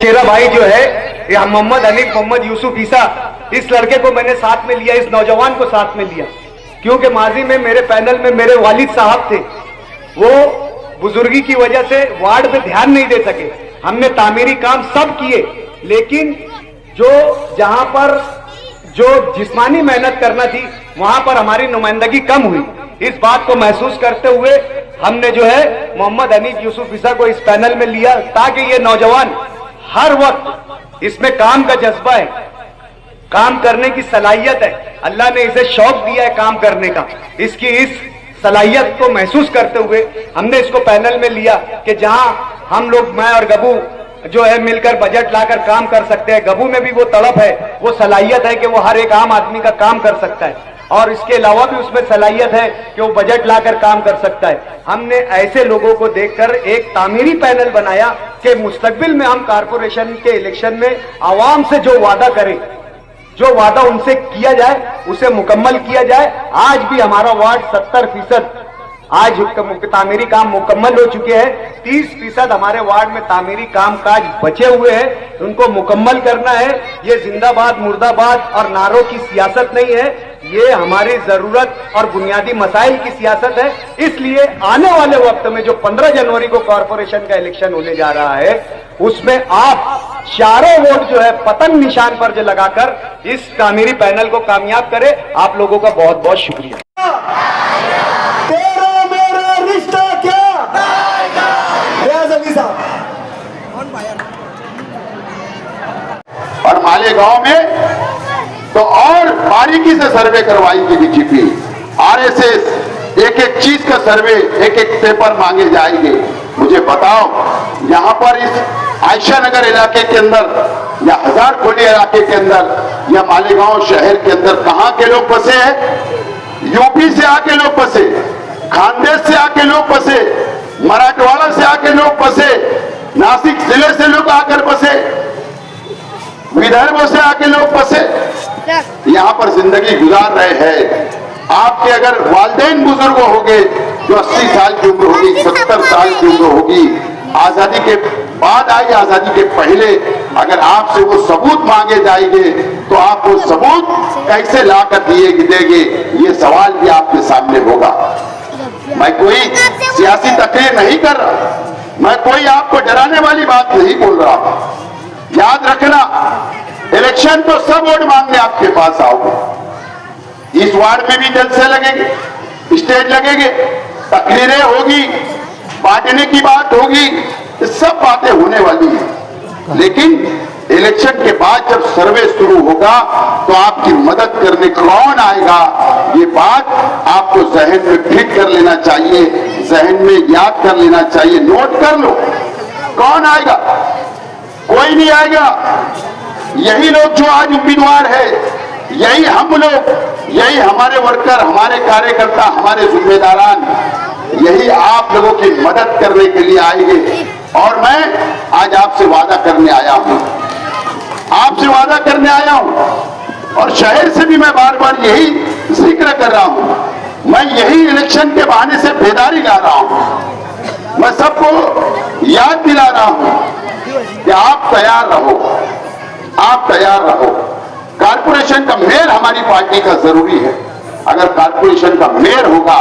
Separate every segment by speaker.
Speaker 1: मेरा भाई जो है ये मोहम्मद हनीफ मोहम्मद यूसुफ ईसा, इस लड़के को मैंने साथ में लिया, इस नौजवान को साथ में लिया क्योंकि माजी में मेरे पैनल में मेरे वालिद साहब थे। वो बुजुर्गी की वजह से वार्ड में ध्यान नहीं दे सके। हमने तामीरी काम सब किए, लेकिन जो जहां पर जो जिस्मानी मेहनत करना थी वहां पर हमारी नुमाइंदगी कम हुई। इस बात को महसूस करते हुए हमने जो है मोहम्मद हनीफ यूसुफ ईसा को इस पैनल में लिया ताकि ये नौजवान हर वक्त इसमें काम का जज्बा है, काम करने की सलाहियत है, अल्लाह ने इसे शौक दिया है काम करने का। इसकी इस सलाहियत को महसूस करते हुए हमने इसको पैनल में लिया कि जहां हम लोग, मैं और गबू जो है मिलकर बजट लाकर काम कर सकते हैं। गबू में भी वो तड़प है, वो सलाहियत है कि वो हर एक आम आदमी का काम कर सकता है और इसके अलावा भी उसमें सलाहियत है कि वो बजट लाकर काम कर सकता है। हमने ऐसे लोगों को देखकर एक तामीरी पैनल बनाया कि मुस्तकबिल में हम कारपोरेशन के इलेक्शन में आवाम से जो वादा करें, जो वादा उनसे किया जाए उसे मुकम्मल किया जाए। आज भी हमारा वार्ड 70% आज तामीरी काम मुकम्मल हो चुके हैं। 30% हमारे वार्ड में तामीरी काम काज बचे हुए हैं, उनको मुकम्मल करना है। ये जिंदाबाद मुर्दाबाद और नारों की सियासत नहीं है, ये हमारी जरूरत और बुनियादी मसाइल की सियासत है। इसलिए आने वाले वक्त में जो 15 जनवरी को कॉरपोरेशन का इलेक्शन होने जा रहा है उसमें आप चारों वोट जो है पतंग निशान पर जो लगाकर इस तामीरी पैनल को कामयाब करें। आप लोगों का बहुत बहुत शुक्रिया।
Speaker 2: तेरा मेरा रिश्ता क्या?
Speaker 3: और मालेगांव में तो और बारीकी से सर्वे करवाएगी बीजेपी, आरएसएस, एक एक चीज का सर्वे, एक एक पेपर मांगे जाएंगे। मुझे बताओ, यहाँ पर इस आयशा नगर इलाके के अंदर या हजार खोली इलाके के अंदर या मालेगांव शहर के अंदर कहाँ के लोग बसे हैं? यूपी से आके लोग बसे, खानदेश से आके लोग बसे, मराठवाड़ा से आके लोग बसे, नासिक जिले से लोग आकर बसे, विदर्भ से आके लोग बसे, यहाँ पर जिंदगी गुजार रहे हैं। आपके अगर वालिदैन बुजुर्ग होंगे जो 80 साल की उम्र होगी, 70 साल की उम्र होगी, आजादी के बाद आई, आजादी के पहले अगर आपसे वो सबूत मांगे जाएंगे तो आप वो सबूत कैसे लाकर देंगे, ये सवाल भी आपके सामने होगा। मैं कोई सियासी तकरीर नहीं कर रहा, मैं कोई आपको डराने वाली बात नहीं बोल रहा। याद रखना, इलेक्शन तो सब वोट मांगने आपके पास आओगे। इस वार्ड में भी जलसे लगेंगे, स्टेज लगेंगे, तकरीरें होगी, बांटने की बात होगी, सब बातें होने वाली हैं। लेकिन इलेक्शन के बाद जब सर्वे शुरू होगा तो आपकी मदद करने कौन आएगा, ये बात आपको जहन में फिट कर लेना चाहिए, जहन में याद कर लेना चाहिए, नोट कर लो। कौन आएगा? कोई नहीं आएगा। यही लोग जो आज उम्मीदवार है, यही हम लोग, यही हमारे वर्कर, हमारे कार्यकर्ता, हमारे जिम्मेदारान, यही आप लोगों की मदद करने के लिए आएंगे। और मैं आज आपसे वादा करने आया हूं, आपसे वादा करने आया हूं और शहर से भी मैं बार बार यही जिक्र कर रहा हूं। मैं यही इलेक्शन के बहाने से बेदारी ला रहा हूं, मैं सबको याद दिला रहा हूं कि आप तैयार रहो, आप तैयार रहो। कारपोरेशन का मेयर हमारी पार्टी का जरूरी है। अगर कारपोरेशन का मेयर होगा,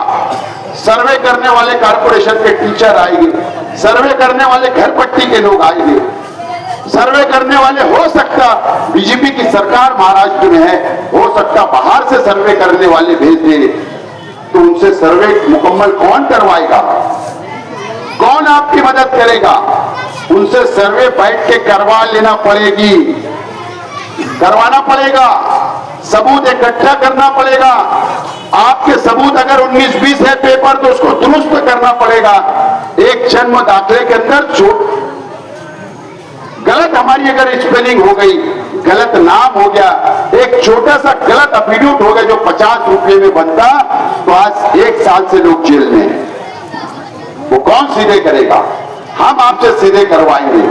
Speaker 3: सर्वे करने वाले कारपोरेशन के टीचर आएंगे, सर्वे करने वाले घर पट्टी के लोग आएंगे, सर्वे करने वाले हो सकता बीजेपी की सरकार महाराष्ट्र में है, हो सकता बाहर से सर्वे करने वाले भेज दे, तो उनसे सर्वे मुकम्मल कौन करवाएगा? कौन आपकी मदद करेगा? उनसे सर्वे बैठ के करवा लेना पड़ेगी, करवाना पड़ेगा, सबूत इकट्ठा करना पड़ेगा। आपके सबूत अगर 19-20 है पेपर तो उसको दुरुस्त करना पड़ेगा। एक जन्म दाखिले के अंदर गलत हमारी अगर स्पेलिंग हो गई, गलत नाम हो गया, एक छोटा सा गलत एफिडेविट हो गया जो 50 रुपए में बनता, तो आज 1 साल से लोग जेल में हैं। वो कौन सीधे करेगा? हम आपसे सीधे करवाएंगे,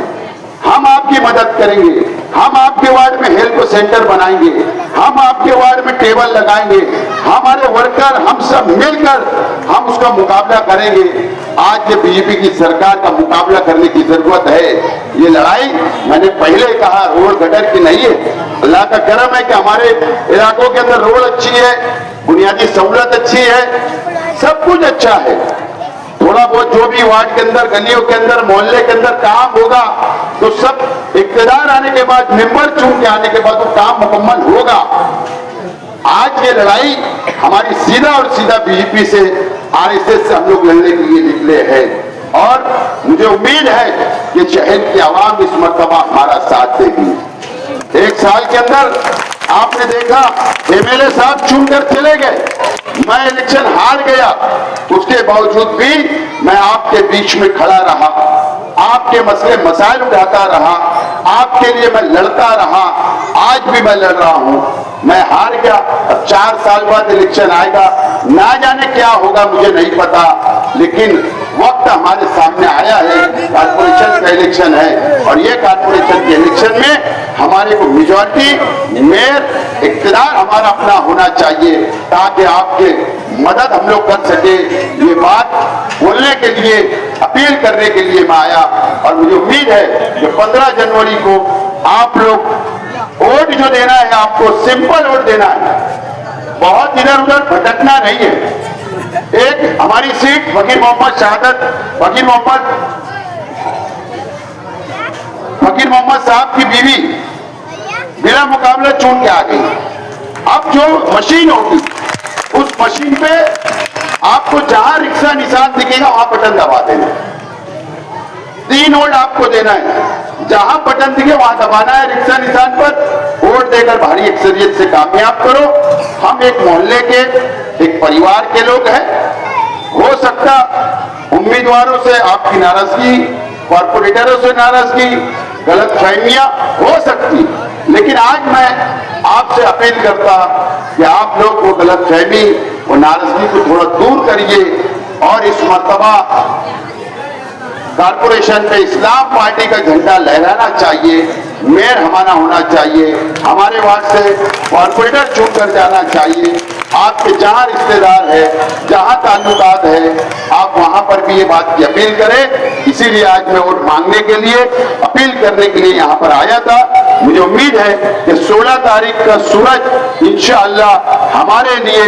Speaker 3: हम आपकी मदद करेंगे, हम आपके वार्ड में हेल्प सेंटर बनाएंगे, हम आपके वार्ड में टेबल लगाएंगे, हमारे वर्कर हम सब मिलकर हम उसका मुकाबला करेंगे। आज ये बीजेपी की सरकार का मुकाबला करने की जरूरत है। ये लड़ाई मैंने पहले कहा रोड गटर की नहीं है। अल्लाह का करम है कि हमारे इलाकों के अंदर रोड अच्छी है, बुनियादी सहूलत अच्छी है, सब कुछ अच्छा है। थोड़ा बहुत जो भी वार्ड के अंदर, गलियों के अंदर, मोहल्ले के अंदर काम होगा तो सब इक़्तिदार आने के बाद, मेंबर चुन के आने के बाद वो काम मुकम्मल होगा। आज ये लड़ाई हमारी सीधा और सीधा बीजेपी से, आरएसएस से हम लोग लड़ने के लिए निकले हैं और मुझे उम्मीद है कि शहर की आवाम इस मर्तबा हमारा साथ देगी। एक साल के अंदर आपने देखा एमएलए साहब चुनकर चले गए, मैं इलेक्शन हार गया, उसके बावजूद भी मैं आपके बीच में खड़ा रहा, आपके मसले मसाइल उठाता रहा, आपके लिए मैं लड़ता रहा। आज भी मैं लड़ रहा हूं। मैं हार गया, अब 4 साल बाद इलेक्शन आएगा, ना जाने क्या होगा मुझे नहीं पता, लेकिन वक्त हमारे सामने आया है। कारपोरेशन का इलेक्शन है और ये कारपोरेशन के इलेक्शन में हमारे को मेजॉरिटी, मेयर, इक़्तिदार हमारा अपना होना चाहिए ताकि आपके मदद हम लोग कर सके। ये बात बोलने के लिए, अपील करने के लिए मैं आया और मुझे उम्मीद है कि 15 जनवरी को आप लोग वोट जो देना है, आपको सिंपल वोट देना है, बहुत इधर उधर भटकना नहीं है। एक हमारी सीट फकीर मोहम्मद शहादत, फकीर मोहम्मद साहब की बीवी बिना मुकाबला चुन के आ गई। अब जो मशीन होगी उस मशीन पे आपको जहां रिक्शा निशान दिखेगा वहां बटन दबा देना, 3 वोट आपको देना है, जहां बटन दिखे वहां दबाना है रिक्शा निशान पर। वोट देकर भारी अक्सरियत से कामयाब करो। हम एक मोहल्ले के, एक परिवार के लोग हैं। हो सकता उम्मीदवारों से आपकी नाराजगी, कॉर्पोरेटरों से नाराजगी, गलत फहमियां हो सकती, लेकिन आज मैं आपसे अपील करता कि आप लोग वो गलत फहमी, वो नाराजगी को थोड़ा दूर करिए और इस मर्तबा कारपोरेशन पे इस्लाम पार्टी का झंडा लहराना चाहिए, मेयर हमारा होना चाहिए, हमारे वार्ड से कॉर्पोरेटर चुनकर जाना चाहिए। आपके जहां रिश्तेदार है, जहां ताल्लुकात है, आप वहां पर भी ये बात की अपील करें। इसीलिए आज मैं वोट मांगने के लिए, अपील करने के लिए यहाँ पर आया था। मुझे उम्मीद है कि 16 तारीख का सूरज इंशाअल्लाह हमारे लिए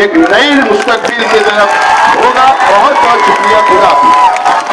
Speaker 3: एक नई मुस्तकबिल की तरफ होगा। बहुत बहुत शुक्रिया। खुदा हाफिज़।